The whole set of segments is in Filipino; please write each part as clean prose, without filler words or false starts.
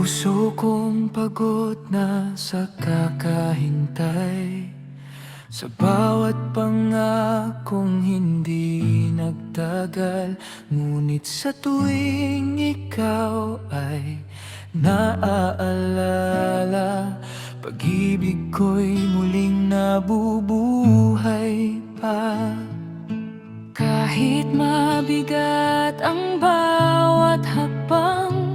Puso kong pagod na sa kakahintay, sa bawat pangakong hindi nagtagal. Ngunit sa tuwing ikaw ay naaalala, pag-ibig ko'y muling nabubuhay pa. Kahit mabigat ang bawat hakbang,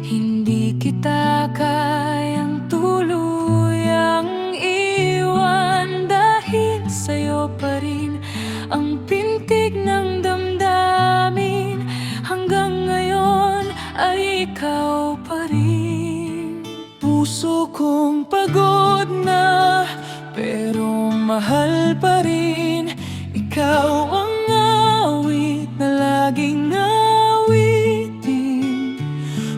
hindi kita kayang tuluyang iwan. Dahil sa'yo pa rin ang pintig ng damdamin, hanggang ngayon ay ikaw pa rin. Puso kong pagod na, pero mahal pa rin. Ikaw ang awit na laging awitin.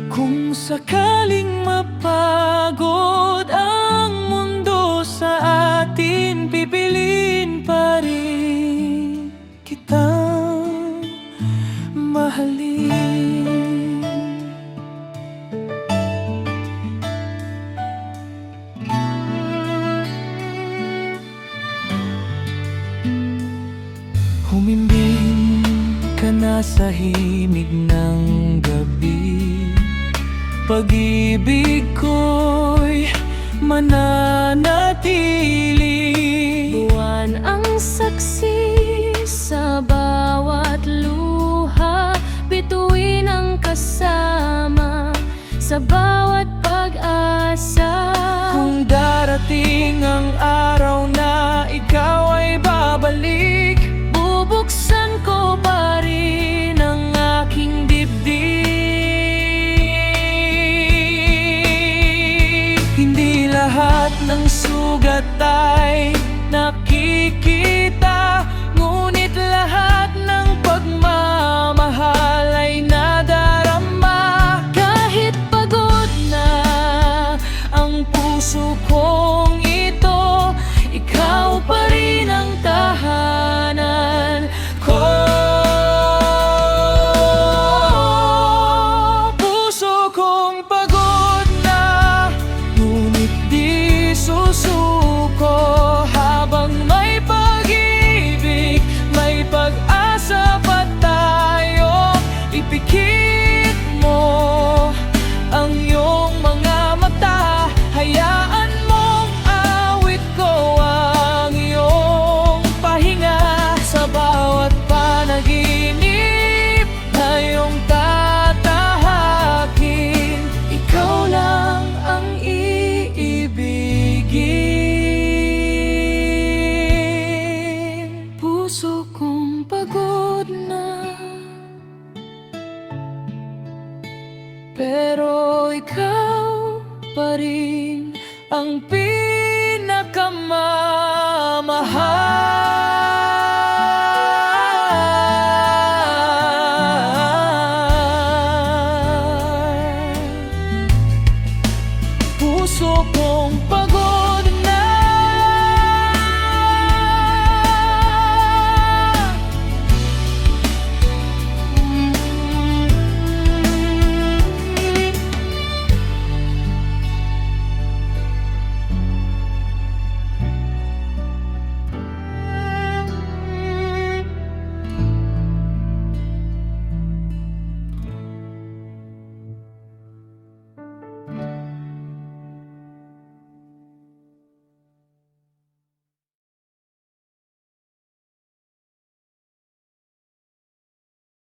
Kung sakaling mapagod ang mundo sa atin, pipiliin pa rin kitang mahalin. Humimbing ka na sa himig ng gabi, pag-ibig ko'y mananatili. Buwan ang saksi sa bawat luha, bituin ang kasama sa bawat pag-asa. Kung darating ang araw na ikaw ay babalik, bubuksan ko pa rin ang aking dibdib. hindi lahat ng sugat ay nakikita, ngunit lahat ng pagmamahal ay nadarama. Kahit pagod na ang puso kong ito, ikaw pa rin ang tahanan ko. Puso kong pagod na, ngunit di susuko. Habang may pag-ibig, may pag-asa pa tayo. Ipikit mo ang iyong mga mata, hayaan mong awit ko ang iyong pahinga. Sa bawat panaginip na iyong tatahakin, ikaw lang ang iibigin. Puso kong pagod na, pero ikaw pa rin ang pinakamamahal. Puso kong pagod